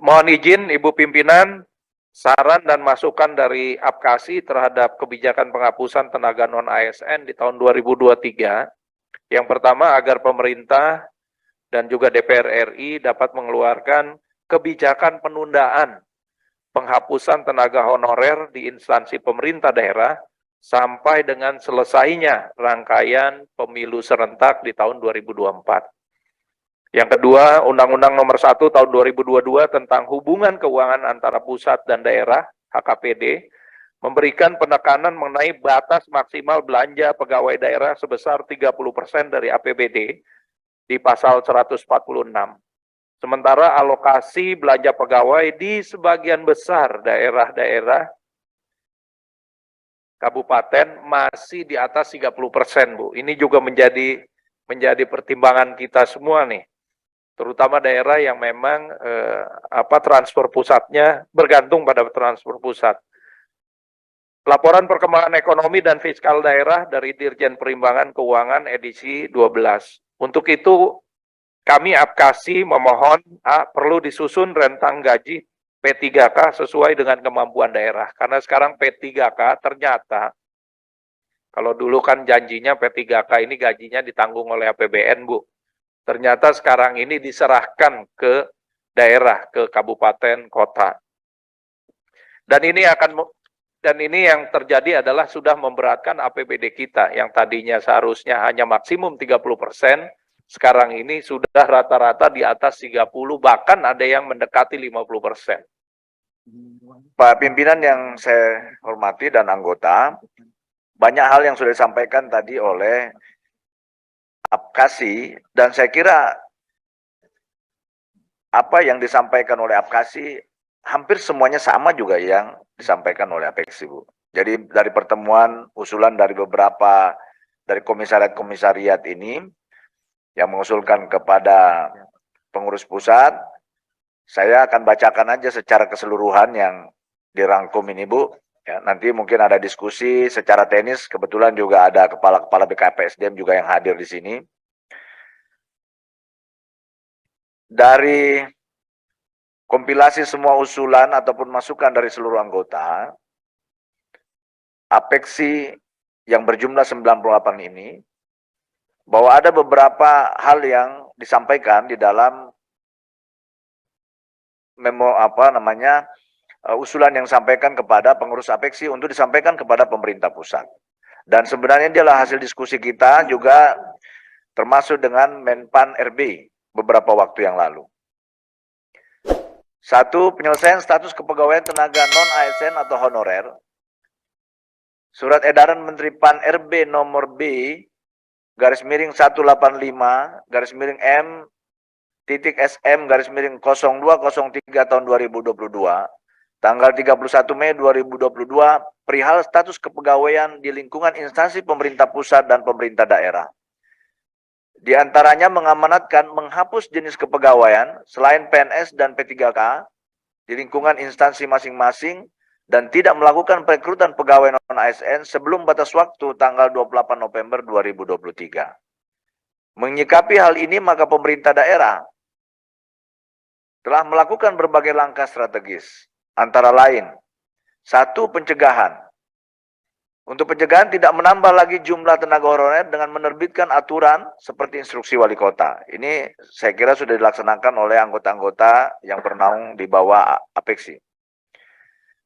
Mohon izin Ibu Pimpinan, saran dan masukan dari APKASI terhadap kebijakan penghapusan tenaga non-ASN di tahun 2023. Yang pertama, agar pemerintah dan juga DPR RI dapat mengeluarkan kebijakan penundaan penghapusan tenaga honorer di instansi pemerintah daerah sampai dengan selesainya rangkaian pemilu serentak di tahun 2024. Yang kedua, Undang-Undang Nomor 1 Tahun 2022 tentang hubungan keuangan antara pusat dan daerah, HKPD, memberikan penekanan mengenai batas maksimal belanja pegawai daerah sebesar 30% dari APBD di pasal 146. Sementara alokasi belanja pegawai di sebagian besar daerah-daerah kabupaten masih di atas 30%, Bu. Ini juga menjadi pertimbangan kita semua nih. Terutama daerah yang memang transfer pusatnya bergantung pada transfer pusat. Laporan perkembangan ekonomi dan fiskal daerah dari Dirjen Perimbangan Keuangan edisi 12. Untuk itu, kami APKASI memohon perlu disusun rentang gaji P3K sesuai dengan kemampuan daerah. Karena sekarang P3K ternyata, kalau dulu kan janjinya P3K ini gajinya ditanggung oleh APBN, Bu. Ternyata sekarang ini diserahkan ke daerah, ke kabupaten, kota. Dan ini yang terjadi adalah sudah memberatkan APBD kita yang tadinya seharusnya hanya maksimum 30%, sekarang ini sudah rata-rata di atas 30, bahkan ada yang mendekati 50%. Pak Pimpinan yang saya hormati dan anggota, banyak hal yang sudah disampaikan tadi oleh APKASI, dan saya kira apa yang disampaikan oleh APKASI hampir semuanya sama juga yang disampaikan oleh APEKSI, Bu. Jadi dari pertemuan usulan dari beberapa dari komisariat-komisariat ini yang mengusulkan kepada pengurus pusat, saya akan bacakan aja secara keseluruhan yang dirangkum ini, Bu. Ya, nanti mungkin ada diskusi secara teknis, kebetulan juga ada kepala-kepala BKPSDM juga yang hadir di sini. Dari kompilasi semua usulan ataupun masukan dari seluruh anggota, APEKSI yang berjumlah 98 ini, bahwa ada beberapa hal yang disampaikan di dalam usulan yang disampaikan kepada pengurus APEKSI untuk disampaikan kepada pemerintah pusat. Dan sebenarnya dia adalah hasil diskusi kita juga termasuk dengan Menpan RB beberapa waktu yang lalu. Satu, penyelesaian status kepegawaian tenaga non-ASN atau honorer. Surat edaran Menteri PAN RB nomor B garis miring 185 garis miring M titik SM garis miring 0203 tahun 2022 tanggal 31 Mei 2022 perihal status kepegawaian di lingkungan instansi pemerintah pusat dan pemerintah daerah. Di antaranya mengamanatkan menghapus jenis kepegawaian selain PNS dan P3K di lingkungan instansi masing-masing dan tidak melakukan perekrutan pegawai non-ASN sebelum batas waktu tanggal 28 November 2023. Menyikapi hal ini, maka pemerintah daerah telah melakukan berbagai langkah strategis, antara lain, 1. Pencegahan. Untuk pencegahan tidak menambah lagi jumlah tenaga honorer dengan menerbitkan aturan seperti instruksi wali kota. Ini saya kira sudah dilaksanakan oleh anggota-anggota yang bernaung di bawah APEKSI.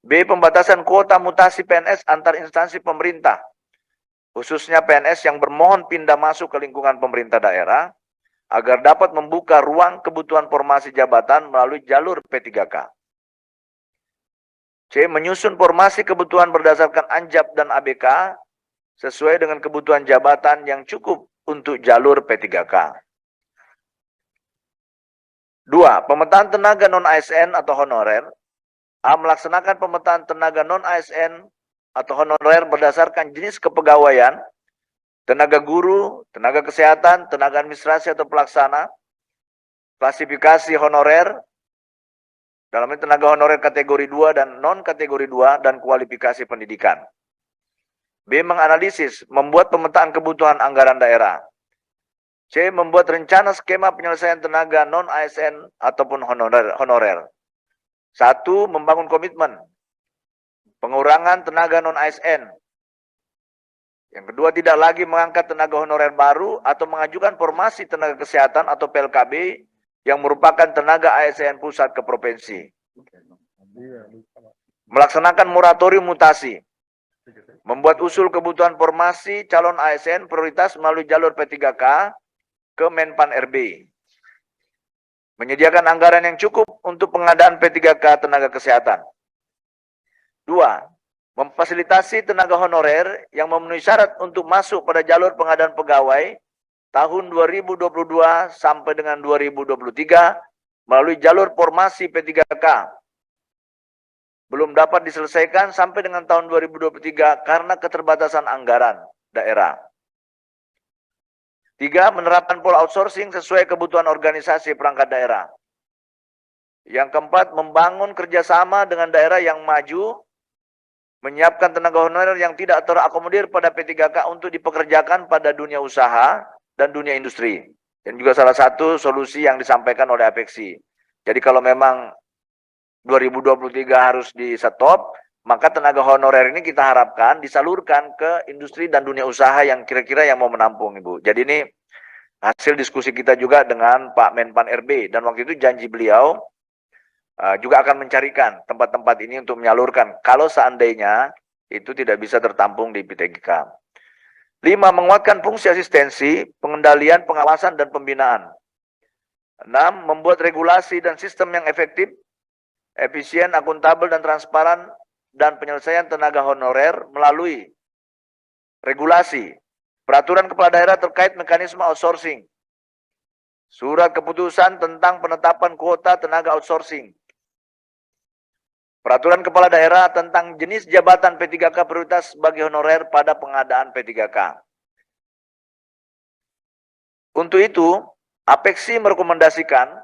B. Pembatasan kuota mutasi PNS antar instansi pemerintah, khususnya PNS yang bermohon pindah masuk ke lingkungan pemerintah daerah, agar dapat membuka ruang kebutuhan formasi jabatan melalui jalur P3K. C. Menyusun formasi kebutuhan berdasarkan ANJAP dan ABK sesuai dengan kebutuhan jabatan yang cukup untuk jalur P3K. 2. Pemetaan tenaga non-ASN atau honorer. A. Melaksanakan pemetaan tenaga non-ASN atau honorer berdasarkan jenis kepegawaian, tenaga guru, tenaga kesehatan, tenaga administrasi atau pelaksana, klasifikasi honorer, dalam ini tenaga honorer kategori 2 dan non-kategori 2, dan kualifikasi pendidikan. B. Menganalisis, membuat pemetaan kebutuhan anggaran daerah. C. Membuat rencana skema penyelesaian tenaga non-ASN ataupun honorer. Satu, membangun komitmen pengurangan tenaga non-ASN. Yang kedua, tidak lagi mengangkat tenaga honorer baru atau mengajukan formasi tenaga kesehatan atau PLKB yang merupakan tenaga ASN pusat ke provinsi. Melaksanakan moratorium mutasi. Membuat usul kebutuhan formasi calon ASN prioritas melalui jalur P3K ke Menpan RB. Menyediakan anggaran yang cukup untuk pengadaan P3K tenaga kesehatan. 2. Memfasilitasi tenaga honorer yang memenuhi syarat untuk masuk pada jalur pengadaan pegawai tahun 2022 sampai dengan 2023 melalui jalur formasi P3K. Belum dapat diselesaikan sampai dengan tahun 2023 karena keterbatasan anggaran daerah. 3. Menerapkan pola outsourcing sesuai kebutuhan organisasi perangkat daerah. Yang keempat, membangun kerjasama dengan daerah yang maju, menyiapkan tenaga honorer yang tidak terakomodir pada P3K untuk dipekerjakan pada dunia usaha dan dunia industri. Dan juga salah satu solusi yang disampaikan oleh Apexi. Jadi kalau memang 2023 harus di stop, maka tenaga honorer ini kita harapkan disalurkan ke industri dan dunia usaha yang kira-kira yang mau menampung, Ibu. Jadi ini hasil diskusi kita juga dengan Pak Menpan RB, dan waktu itu janji beliau juga akan mencarikan tempat-tempat ini untuk menyalurkan kalau seandainya itu tidak bisa tertampung di P3K. 5. Menguatkan fungsi asistensi, pengendalian, pengawasan, dan pembinaan. 6. Membuat regulasi dan sistem yang efektif, efisien, akuntabel, dan transparan, dan penyelesaian tenaga honorer melalui regulasi, peraturan kepala daerah terkait mekanisme outsourcing, surat keputusan tentang penetapan kuota tenaga outsourcing, peraturan kepala daerah tentang jenis jabatan P3K prioritas bagi honorer pada pengadaan P3K. Untuk itu, Apexi merekomendasikan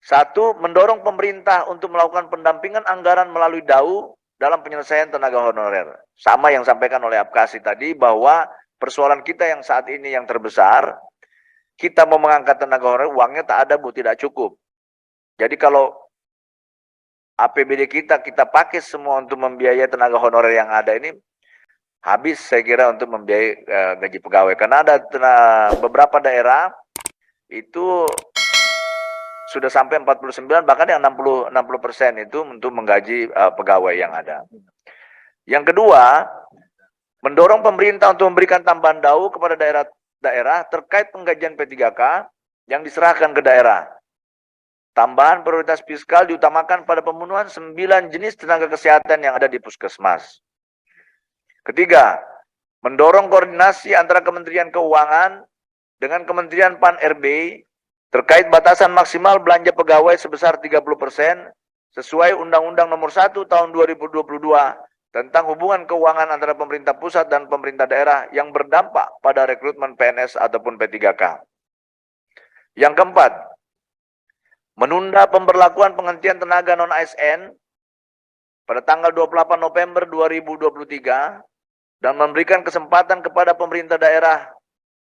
1. Mendorong pemerintah untuk melakukan pendampingan anggaran melalui DAU dalam penyelesaian tenaga honorer. Sama yang disampaikan oleh Apkasi tadi, bahwa persoalan kita yang saat ini yang terbesar, kita mau mengangkat tenaga honorer, uangnya tak ada, Bu, tidak cukup. Jadi kalau APBD kita pakai semua untuk membiayai tenaga honorer yang ada ini, habis saya kira untuk membiayai gaji pegawai. Karena ada beberapa daerah itu sudah sampai 49, bahkan yang 60% itu untuk menggaji pegawai yang ada. Yang kedua, mendorong pemerintah untuk memberikan tambahan DAU kepada daerah terkait penggajian P3K yang diserahkan ke daerah. Tambahan prioritas fiskal diutamakan pada pemenuhan 9 jenis tenaga kesehatan yang ada di puskesmas. Ketiga, mendorong koordinasi antara Kementerian Keuangan dengan Kementerian Pan RB terkait batasan maksimal belanja pegawai sebesar 30% sesuai Undang-Undang Nomor 1 Tahun 2022 tentang hubungan keuangan antara pemerintah pusat dan pemerintah daerah yang berdampak pada rekrutmen PNS ataupun P3K. Yang keempat, menunda pemberlakuan penghentian tenaga non-ASN pada tanggal 28 November 2023 dan memberikan kesempatan kepada pemerintah daerah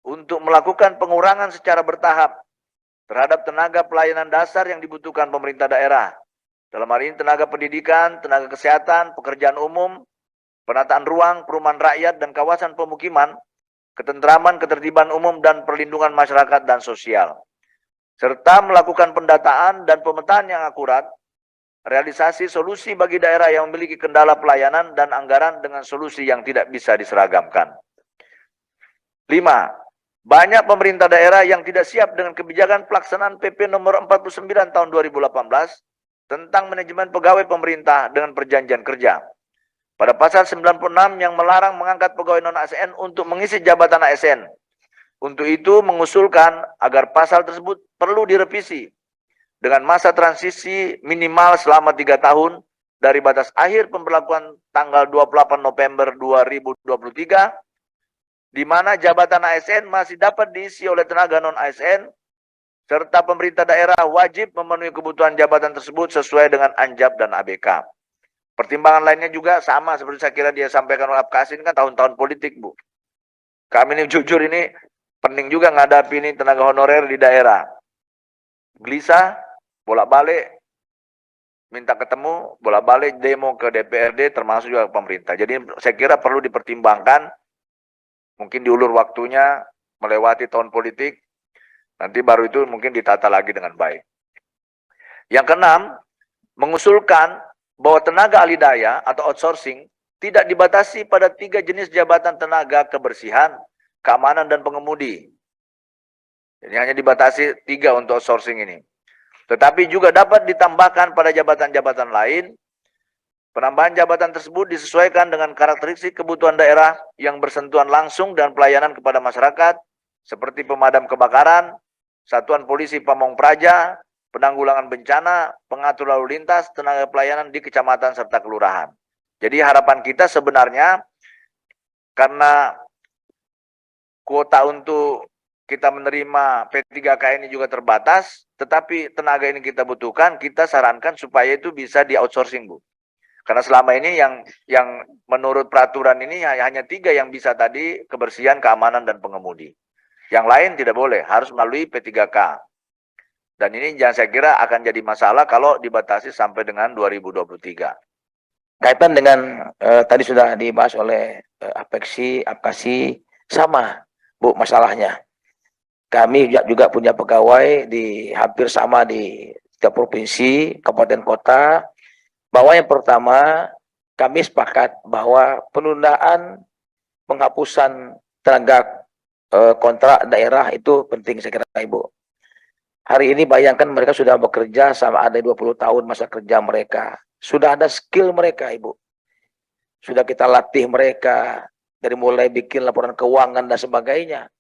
untuk melakukan pengurangan secara bertahap terhadap tenaga pelayanan dasar yang dibutuhkan pemerintah daerah. Dalam hal ini tenaga pendidikan, tenaga kesehatan, pekerjaan umum, penataan ruang, perumahan rakyat, dan kawasan pemukiman, ketentraman, ketertiban umum, dan perlindungan masyarakat dan sosial. Serta melakukan pendataan dan pemetaan yang akurat, realisasi solusi bagi daerah yang memiliki kendala pelayanan dan anggaran dengan solusi yang tidak bisa diseragamkan. 5. Banyak pemerintah daerah yang tidak siap dengan kebijakan pelaksanaan PP nomor 49 tahun 2018 tentang manajemen pegawai pemerintah dengan perjanjian kerja. Pada pasal 96 yang melarang mengangkat pegawai non-ASN untuk mengisi jabatan ASN. Untuk itu mengusulkan agar pasal tersebut perlu direvisi dengan masa transisi minimal selama 3 tahun dari batas akhir pemberlakuan tanggal 28 November 2023 di mana jabatan ASN masih dapat diisi oleh tenaga non-ASN, serta pemerintah daerah wajib memenuhi kebutuhan jabatan tersebut sesuai dengan Anjab dan ABK. Pertimbangan lainnya juga sama seperti saya kira dia sampaikan oleh Apkasi, ini kan tahun-tahun politik, Bu. Kami ini jujur ini penting juga ngadapi ini tenaga honorer di daerah. Gelisah, bolak-balik, minta ketemu, bolak-balik demo ke DPRD termasuk juga pemerintah. Jadi saya kira perlu dipertimbangkan, mungkin diulur waktunya melewati tahun politik, nanti baru itu mungkin ditata lagi dengan baik. Yang keenam, mengusulkan bahwa tenaga ahli daya atau outsourcing tidak dibatasi pada 3 jenis jabatan tenaga kebersihan, keamanan, dan pengemudi. Jadi hanya dibatasi 3 untuk outsourcing ini. Tetapi juga dapat ditambahkan pada jabatan-jabatan lain. Penambahan jabatan tersebut disesuaikan dengan karakteristik kebutuhan daerah yang bersentuhan langsung dan pelayanan kepada masyarakat, seperti pemadam kebakaran, satuan polisi Pamong Praja, penanggulangan bencana, pengatur lalu lintas, tenaga pelayanan di kecamatan serta kelurahan. Jadi harapan kita sebenarnya karena kuota untuk kita menerima P3K ini juga terbatas, tetapi tenaga ini kita butuhkan, kita sarankan supaya itu bisa di outsourcing, Bu. Karena selama ini yang menurut peraturan ini hanya 3 yang bisa tadi, kebersihan, keamanan, dan pengemudi. Yang lain tidak boleh, harus melalui P3K. Dan ini saya kira akan jadi masalah kalau dibatasi sampai dengan 2023. Kaitan dengan tadi sudah dibahas oleh Apexi, Apkasi, sama, Bu, masalahnya. Kami juga punya pegawai di hampir sama di setiap provinsi, kabupaten kota, bahwa yang pertama kami sepakat bahwa penundaan penghapusan tenaga kontrak daerah itu penting, saya kira, Ibu. Hari ini bayangkan mereka sudah bekerja sama ada 20 tahun masa kerja mereka. Sudah ada skill mereka, Ibu. Sudah kita latih mereka dari mulai bikin laporan keuangan dan sebagainya.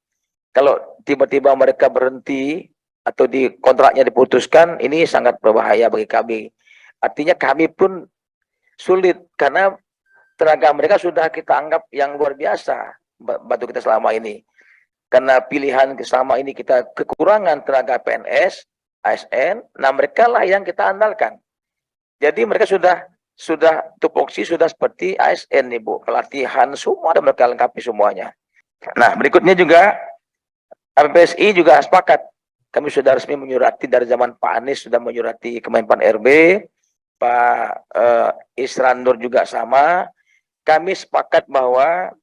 Kalau tiba-tiba mereka berhenti atau di kontraknya diputuskan, ini sangat berbahaya bagi kami. Artinya kami pun sulit karena tenaga mereka sudah kita anggap yang luar biasa bantu kita selama ini. Karena pilihan selama ini kita kekurangan tenaga PNS, ASN, nah mereka lah yang kita andalkan. Jadi mereka sudah tupoksi sudah seperti ASN nih, Bu. Pelatihan semua ada mereka lengkapi semuanya. Nah, berikutnya juga PPSI juga sepakat. Kami sudah resmi menyurati dari zaman Pak Anies, sudah menyurati Kemenpan RB, Pak Isran Nur juga sama. Kami sepakat bahwa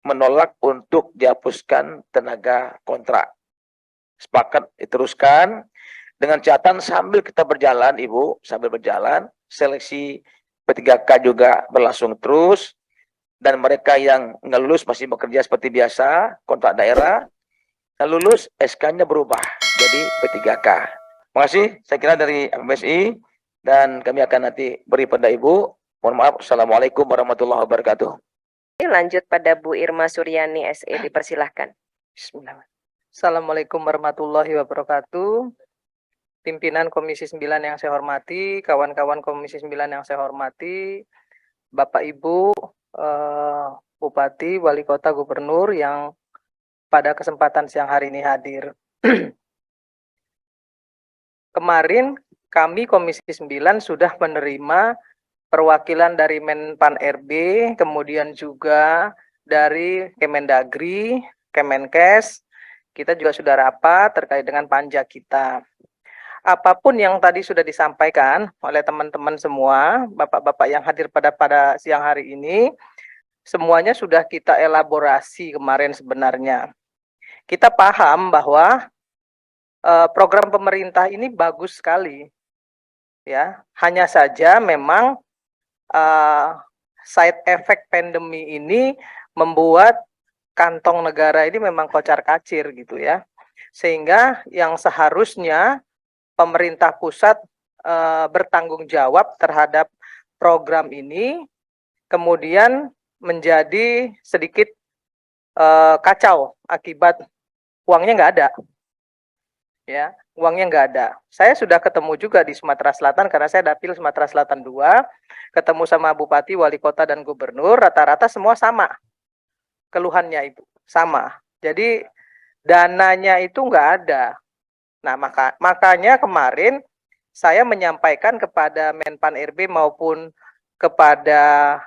menolak untuk dihapuskan tenaga kontrak. Sepakat diteruskan dengan catatan sambil kita berjalan, Ibu, sambil berjalan, seleksi P3K juga berlangsung terus, dan mereka yang nggak lulus masih bekerja seperti biasa, kontrak daerah. Lulus, SK-nya berubah jadi P3K. Terima kasih, saya kira dari MSI, dan kami akan nanti beri pada Ibu. Mohon maaf, Assalamualaikum warahmatullahi wabarakatuh. Lanjut pada Bu Irma Suryani SE, dipersilahkan. Bismillah. Assalamualaikum warahmatullahi wabarakatuh. Pimpinan Komisi 9 yang saya hormati, kawan-kawan Komisi 9 yang saya hormati, Bapak Ibu, Bupati, Wali Kota, Gubernur yang pada kesempatan siang hari ini hadir. Kemarin kami Komisi 9 sudah menerima perwakilan dari Menpan RB, kemudian juga dari Kemendagri, Kemenkes. Kita juga sudah rapat terkait dengan panja kita. Apapun yang tadi sudah disampaikan oleh teman-teman semua, bapak-bapak yang hadir pada siang hari ini, semuanya sudah kita elaborasi kemarin sebenarnya. Kita paham bahwa program pemerintah ini bagus sekali, ya. Hanya saja memang side effect pandemi ini membuat kantong negara ini memang kocar-kacir gitu ya, sehingga yang seharusnya pemerintah pusat bertanggung jawab terhadap program ini kemudian menjadi sedikit kacau akibat uangnya nggak ada, ya, uangnya nggak ada. Saya sudah ketemu juga di Sumatera Selatan karena saya dapil Sumatera Selatan 2, ketemu sama bupati, wali kota, dan gubernur, rata-rata semua sama keluhannya, itu sama. Jadi dananya itu nggak ada. Nah, makanya kemarin saya menyampaikan kepada Menpan RB maupun kepada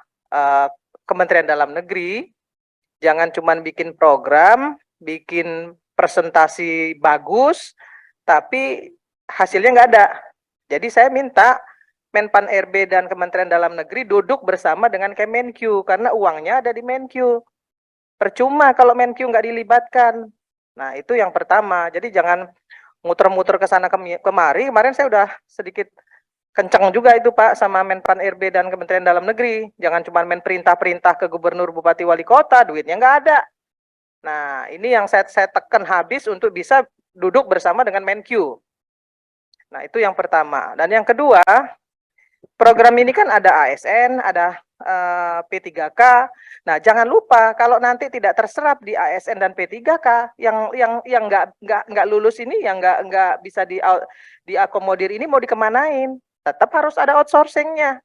Kementerian Dalam Negeri, jangan cuma bikin program, bikin presentasi bagus, tapi hasilnya nggak ada. Jadi saya minta Menpan RB dan Kementerian Dalam Negeri duduk bersama dengan Kemenkyu karena uangnya ada di Menkyu. Percuma kalau Menkyu nggak dilibatkan. Nah, itu yang pertama. Jadi jangan muter-muter ke sana kemari. Kemarin saya udah sedikit kencang juga itu Pak sama Menpan RB dan Kementerian Dalam Negeri. Jangan cuma main perintah-perintah ke gubernur, bupati, wali kota, duitnya nggak ada. Nah, ini yang saya tekan habis untuk bisa duduk bersama dengan Menkyu. Nah, itu yang pertama. Dan yang kedua, program ini kan ada ASN, ada P3K. Nah, jangan lupa kalau nanti tidak terserap di ASN dan P3K, yang nggak lulus ini, yang nggak bisa diakomodir ini mau dikemanain? Tetap harus ada outsourcingnya.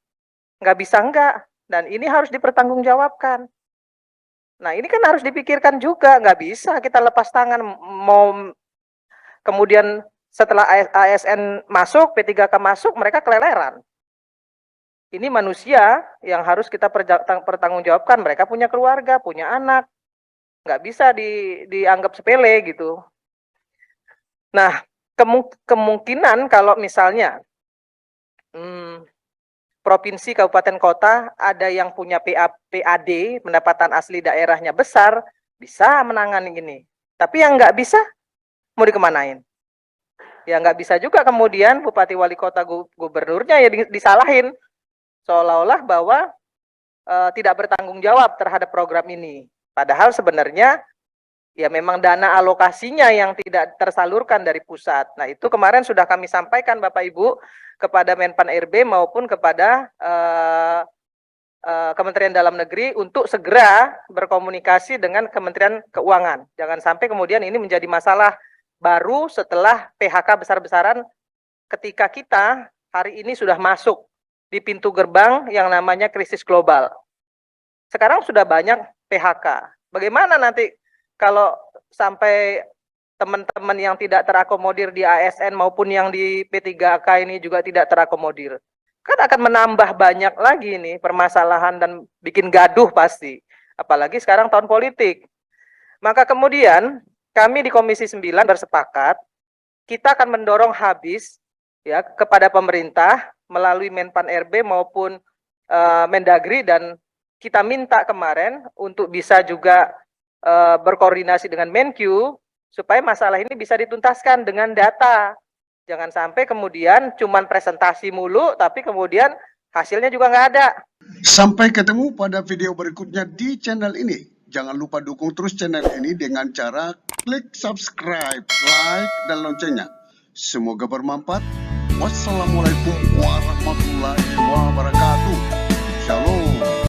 Nggak bisa enggak. Dan ini harus dipertanggungjawabkan. Nah, ini kan harus dipikirkan juga. Nggak bisa kita lepas tangan mau kemudian setelah ASN masuk, P3K masuk, mereka keleleran. Ini manusia yang harus kita pertanggungjawabkan. Mereka punya keluarga, punya anak. Nggak bisa dianggap sepele gitu. Nah, kemungkinan kalau misalnya provinsi, kabupaten, kota ada yang punya PAD, pendapatan asli daerahnya besar, bisa menangani ini. Tapi yang nggak bisa, mau dikemanain? Ya nggak bisa juga kemudian bupati, wali kota, gubernurnya ya disalahin. Seolah-olah bahwa tidak bertanggung jawab terhadap program ini. Padahal sebenarnya ya memang dana alokasinya yang tidak tersalurkan dari pusat. Nah, itu kemarin sudah kami sampaikan Bapak Ibu kepada Menpan RB maupun kepada Kementerian Dalam Negeri untuk segera berkomunikasi dengan Kementerian Keuangan. Jangan sampai kemudian ini menjadi masalah baru setelah PHK besar-besaran ketika kita hari ini sudah masuk di pintu gerbang yang namanya krisis global. Sekarang sudah banyak PHK. Bagaimana nanti kalau sampai teman-teman yang tidak terakomodir di ASN maupun yang di P3K ini juga tidak terakomodir? Kan akan menambah banyak lagi nih permasalahan dan bikin gaduh pasti. Apalagi sekarang tahun politik. Maka kemudian kami di Komisi 9 bersepakat kita akan mendorong habis ya kepada pemerintah melalui Menpan RB maupun Mendagri, dan kita minta kemarin untuk bisa juga berkoordinasi dengan Menkyu supaya masalah ini bisa dituntaskan dengan data. Jangan sampai kemudian cuman presentasi mulu tapi kemudian hasilnya juga nggak ada. Sampai ketemu pada video berikutnya di channel ini. Jangan lupa dukung terus channel ini dengan cara klik subscribe, like, dan loncengnya. Semoga bermanfaat. Wassalamualaikum warahmatullahi wabarakatuh.